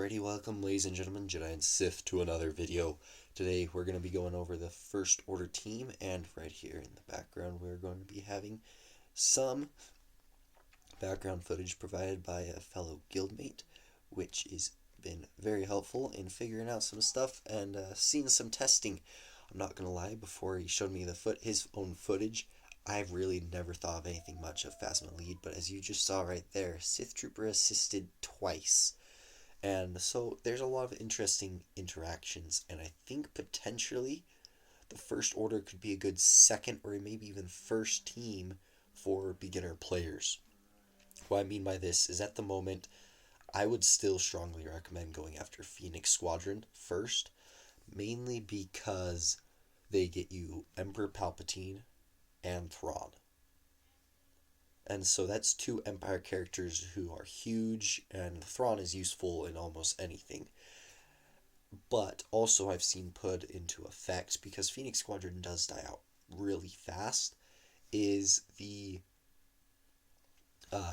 Alrighty, welcome ladies and gentlemen, Jedi and Sith to another video. Today we're going to be going over the First Order team, and right here in the background we're going to be having some background footage provided by a fellow guildmate, which has been very helpful in figuring out some stuff and seeing some testing. I'm not going to lie, before he showed me his own footage, I've really never thought of anything much of Phasma lead, but as you just saw right there, Sith Trooper assisted twice. And so there's a lot of interesting interactions, and I think potentially the First Order could be a good second or maybe even first team for beginner players. What I mean by this is at the moment, I would still strongly recommend going after Phoenix Squadron first, mainly because they get you Emperor Palpatine and Thrawn. And so that's two Empire characters who are huge, and Thrawn is useful in almost anything. But also I've seen put into effect, because Phoenix Squadron does die out really fast, is the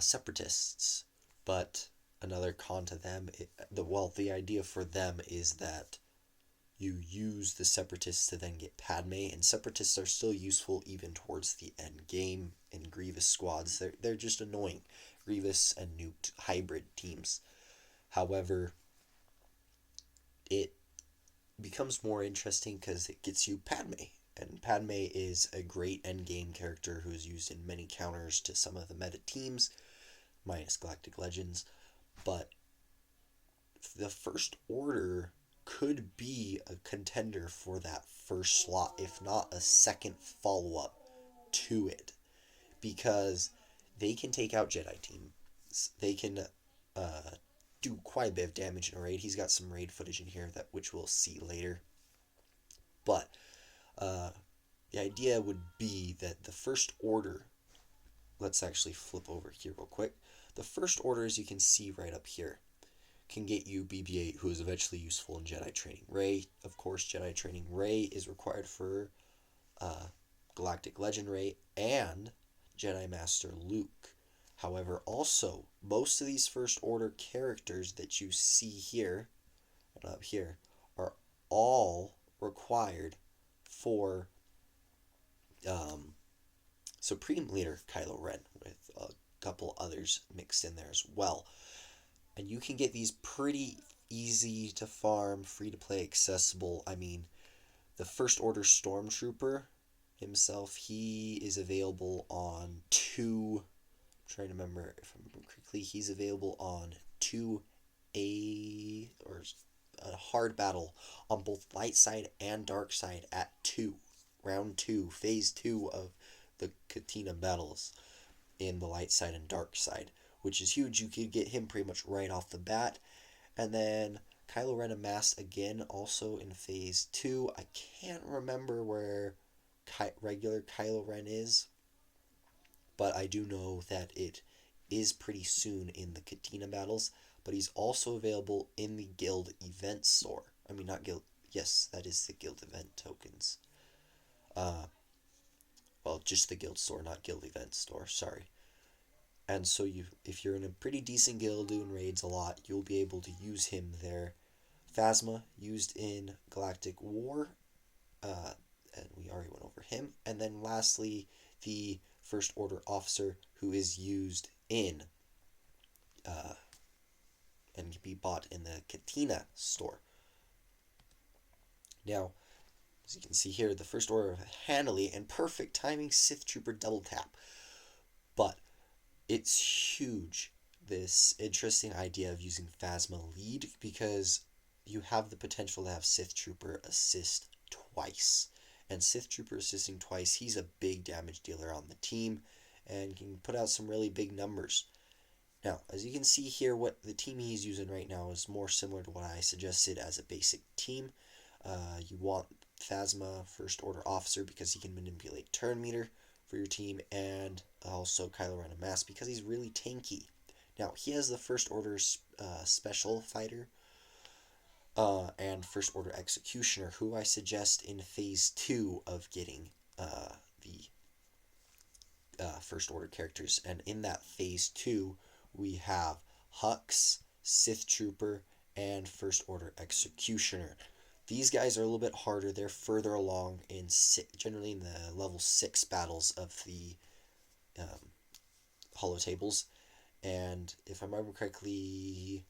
Separatists. But another con to them, the idea for them is that you use the Separatists to then get Padme, and Separatists are still useful even towards the end game in Grievous squads. They're just annoying. Grievous and Nuked hybrid teams. However, it becomes more interesting because it gets you Padme, and Padme is a great end game character who is used in many counters to some of the meta teams, minus Galactic Legends, but the First Order could be a contender for that first slot, if not a second follow-up to it, because they can take out Jedi teams. They can do quite a bit of damage in a raid. He's got some raid footage in here which we'll see later. But the idea would be that the First Order, let's actually flip over here real quick. The First Order, as you can see right up here, can get you BB-8, who is eventually useful in Jedi Training Rey. Of course, Jedi Training Rey is required for Galactic Legend Rey and Jedi Master Luke. However, also, most of these First Order characters that you see here and up here are all required for Supreme Leader Kylo Ren, with a couple others mixed in there as well. And you can get these pretty easy to farm, free to play, accessible. I mean, the First Order Stormtrooper himself, he is available on two, I'm trying to remember if I remember correctly, he's available on a hard battle on both light side and dark side at 2. Round 2, phase 2 of the Katina battles in the light side and dark side, which is huge. You could get him pretty much right off the bat. And then Kylo Ren amassed again also in phase 2. I can't remember where regular Kylo Ren is, but I do know that it is pretty soon in the Katina battles. But he's also available in the guild event store. I mean, not guild, yes, that is the guild event tokens. Well, just the guild store, not guild event store, sorry. And so if you're in a pretty decent guild doing raids a lot, you'll be able to use him there. Phasma, used in Galactic War, and we already went over him. And then lastly, the First Order Officer, who is used in, and can be bought in the Katina store. Now, as you can see here, the First Order of handily and perfect timing Sith Trooper double tap. But it's huge, this interesting idea of using Phasma lead, because you have the potential to have Sith Trooper assist twice. And Sith Trooper assisting twice, he's a big damage dealer on the team and can put out some really big numbers. Now, as you can see here, what the team he's using right now is more similar to what I suggested as a basic team. You want Phasma, First Order Officer, because he can manipulate turn meter for your team, and also Kylo Ren Amass because he's really tanky. Now, he has the First Order Special Fighter and First Order Executioner, who I suggest in Phase 2 of getting the First Order characters. And in that Phase 2, we have Hux, Sith Trooper, and First Order Executioner. These guys are a little bit harder. They're further along in generally in the level 6 battles of the um, holo tables. And if I remember correctly,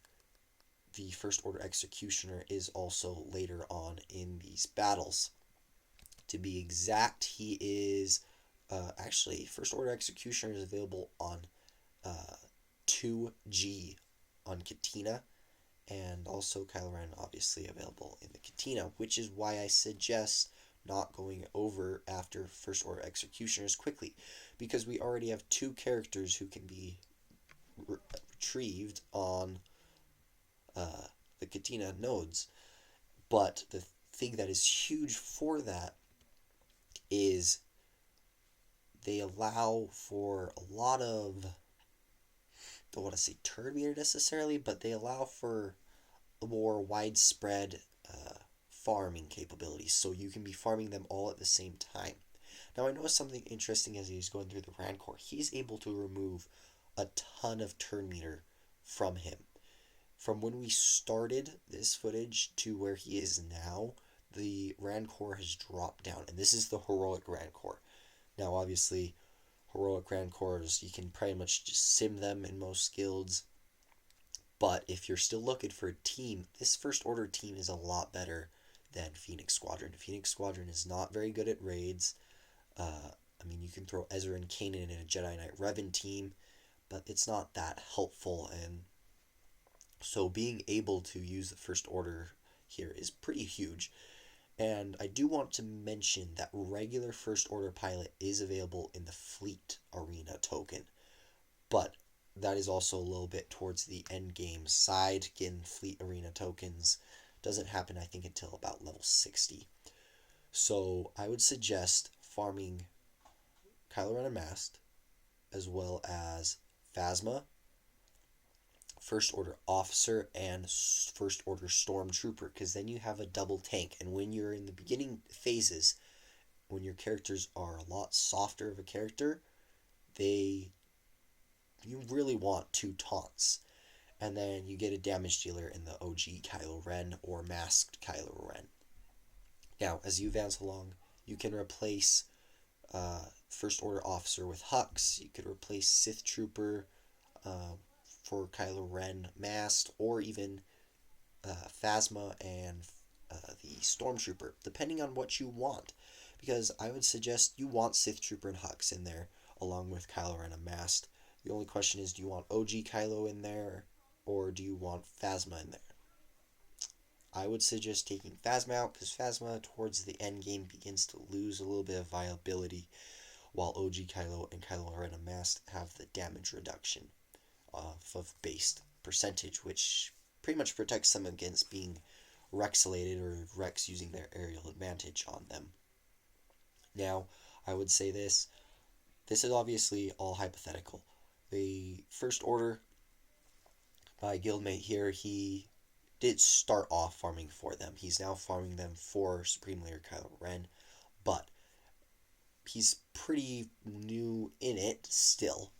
the First Order Executioner is also later on in these battles. To be exact, he is actually First Order Executioner is available on 2G on Katina, and also Kylo Ren obviously available in the Katina, which is why I suggest not going over after First Order Executioners quickly, because we already have two characters who can be retrieved on the Katina nodes. But the thing that is huge for that is they allow for a lot of, don't want to say turn meter necessarily, but they allow for a more widespread farming capabilities, so you can be farming them all at the same time. Now, I noticed something interesting as he's going through the Rancor. He's able to remove a ton of turn meter from him. From when we started this footage to where he is now, the Rancor has dropped down, and this is the heroic Rancor. Now, obviously, heroic Rancors, you can pretty much just sim them in most guilds, but if you're still looking for a team, this First Order team is a lot better than Phoenix Squadron. Phoenix Squadron is not very good at raids. I mean, you can throw Ezra and Kanan in a Jedi Knight Revan team, but it's not that helpful, and so being able to use the First Order here is pretty huge. And I do want to mention that regular First Order pilot is available in the Fleet Arena token, but that is also a little bit towards the end game side. Again, Fleet Arena tokens doesn't happen, I think, until about level 60. So I would suggest farming Kylo Ren Unmasked, as well as Phasma, First Order Officer, and First Order Stormtrooper, because then you have a double tank. And when you're in the beginning phases, when your characters are a lot softer of a character, you really want two taunts. And then you get a damage dealer in the OG Kylo Ren or Masked Kylo Ren. Now, as you advance along, you can replace First Order Officer with Hux. You could replace Sith Trooper for Kylo Ren Masked, or even Phasma and the Stormtrooper, depending on what you want. Because I would suggest you want Sith Trooper and Hux in there, along with Kylo Ren Unmasked. The only question is, do you want OG Kylo in there, or do you want Phasma in there? I would suggest taking Phasma out, because Phasma towards the end game begins to lose a little bit of viability, while OG Kylo and Kylo Ren Unmasked have the damage reduction of based percentage, which pretty much protects them against being Rexalated or Rex using their aerial advantage on them. Now, I would say this is obviously all hypothetical. The First Order, my guildmate here, he did start off farming for them. He's now farming them for Supreme Leader Kylo Ren, but he's pretty new in it still.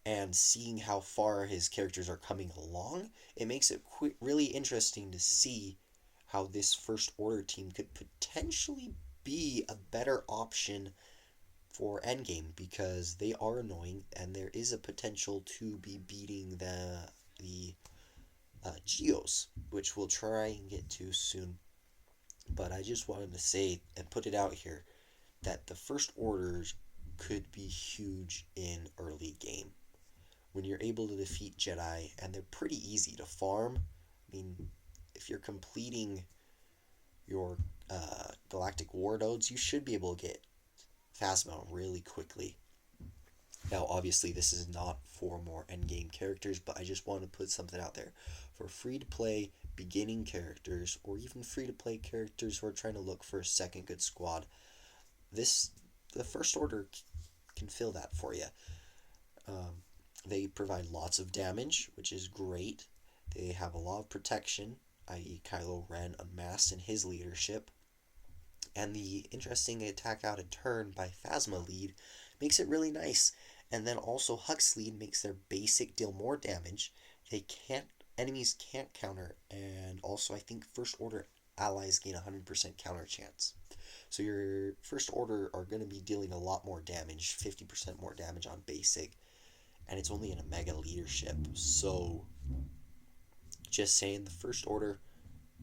And seeing how far his characters are coming along, it makes it really interesting to see how this First Order team could potentially be a better option for endgame, because they are annoying, and there is a potential to be beating the Geos, which we'll try and get to soon. But I just wanted to say and put it out here that the First Orders could be huge in early game. When you're able to defeat Jedi, and they're pretty easy to farm. I mean, if you're completing your Galactic War nodes, you should be able to get Phasma really quickly. Now, obviously, this is not for more endgame characters, but I just want to put something out there. For free-to-play beginning characters, or even free-to-play characters who are trying to look for a second good squad, the First Order can fill that for you. They provide lots of damage, which is great. They have a lot of protection, i.e. Kylo Ren Unmasked in his leadership. And the interesting attack out and turn by Phasma lead makes it really nice. And then also Hux lead makes their basic deal more damage. They can't enemies can't counter, and also I think first order allies gain 100% counter chance. So your first order are going to be dealing a lot more damage, 50% more damage on basic, and it's only in a mega leadership. So just saying, the first order,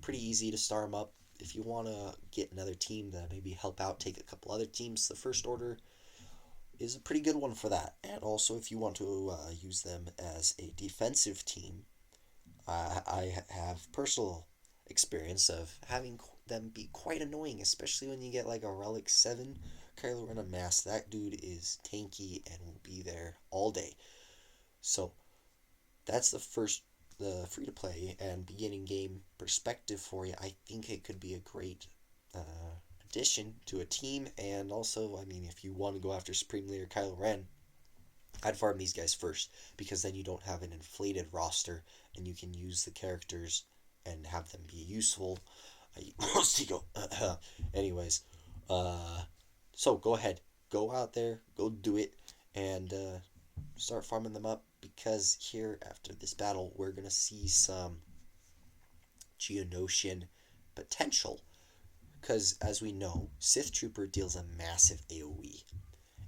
pretty easy to start them up. If you want to get another team to maybe help out, take a couple other teams, the first order is a pretty good one for that. And also, if you want to use them as a defensive team, I have personal experience of having them be quite annoying, especially when you get like a Relic 7 Kylo Ren Mask. That dude is tanky and will be there all day. So that's the free to play and beginning game perspective for you. I think it could be a great addition to a team. And also, I mean, if you want to go after Supreme Leader Kylo Ren, I'd farm these guys first, because then you don't have an inflated roster and you can use the characters and have them be useful. Anyways, so go ahead, go out there, go do it, and start farming them up, because here after this battle we're gonna see some Geonosian potential. Because as we know, Sith Trooper deals a massive AoE,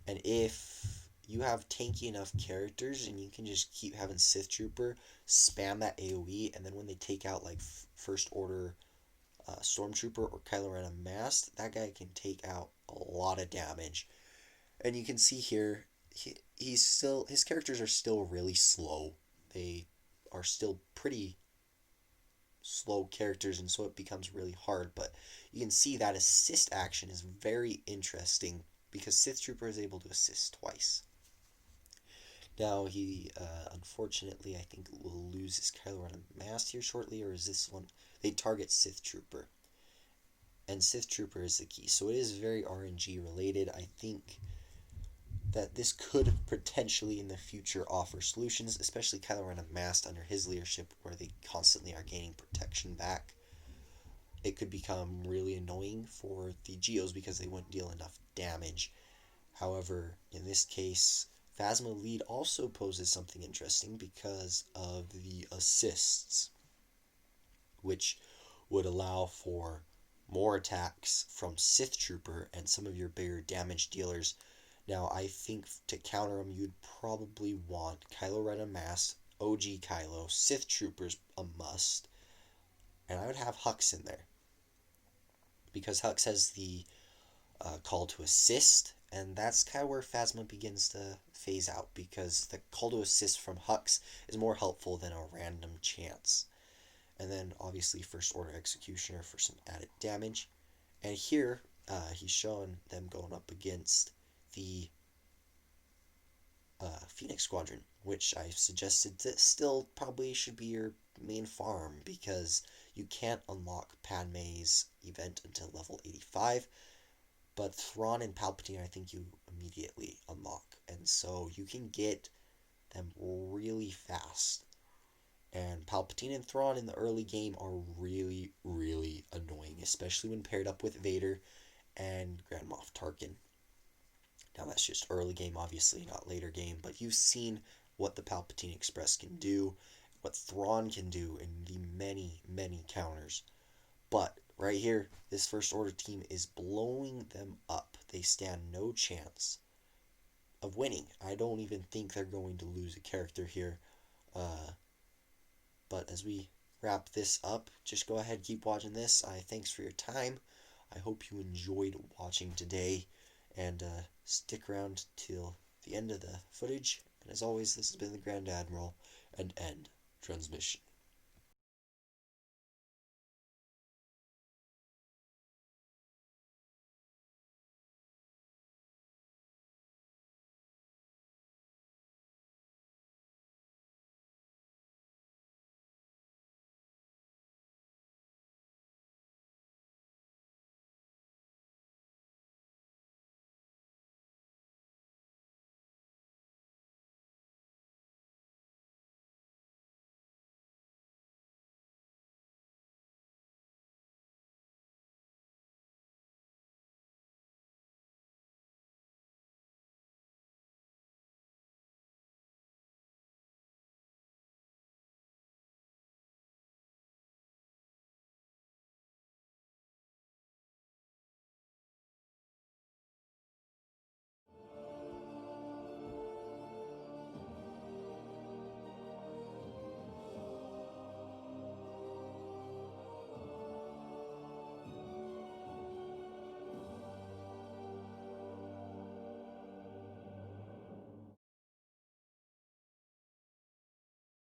and if you have tanky enough characters and you can just keep having Sith Trooper spam that AoE, and then when they take out like First Order Stormtrooper or Kylo Ren Unmasked, that guy can take out a lot of damage. And you can see here, his characters are still really slow. They are still pretty slow characters, and so it becomes really hard. But you can see that assist action is very interesting, because Sith Trooper is able to assist twice. Now he, unfortunately, I think will lose his Kylo Ren Unmasked here shortly, or is this one? They target Sith Trooper, and Sith Trooper is the key. So it is very RNG related. I think that this could potentially in the future offer solutions, especially Kylo Ren Unmasked under his leadership, where they constantly are gaining protection back. It could become really annoying for the Geos because they wouldn't deal enough damage. However, in this case, Phasma Lead also poses something interesting because of the assists, which would allow for more attacks from Sith Trooper and some of your bigger damage dealers. Now, I think to counter them, you'd probably want Kylo Ren Unmasked, OG Kylo, Sith Troopers a must, and I would have Hux in there, because Hux has the call to assist, and that's kind of where Phasma begins to phase out, because the call to assist from Hux is more helpful than a random chance. And then obviously First Order Executioner for some added damage. And here he's showing them going up against the Phoenix Squadron, which I suggested that still probably should be your main farm, because you can't unlock Padme's event until level 85, but Thrawn and Palpatine I think you immediately unlock, and so you can get them really fast. And Palpatine and Thrawn in the early game are really, really annoying, especially when paired up with Vader and Grand Moff Tarkin. Now that's just early game, obviously, not later game, but you've seen what the Palpatine Express can do, what Thrawn can do in the many, many counters. But right here, this First Order team is blowing them up. They stand no chance of winning. I don't even think they're going to lose a character here. But as we wrap this up, just go ahead, keep watching this. Thanks for your time. I hope you enjoyed watching today, and stick around till the end of the footage. And as always, this has been the Grand Admiral, and end transmission.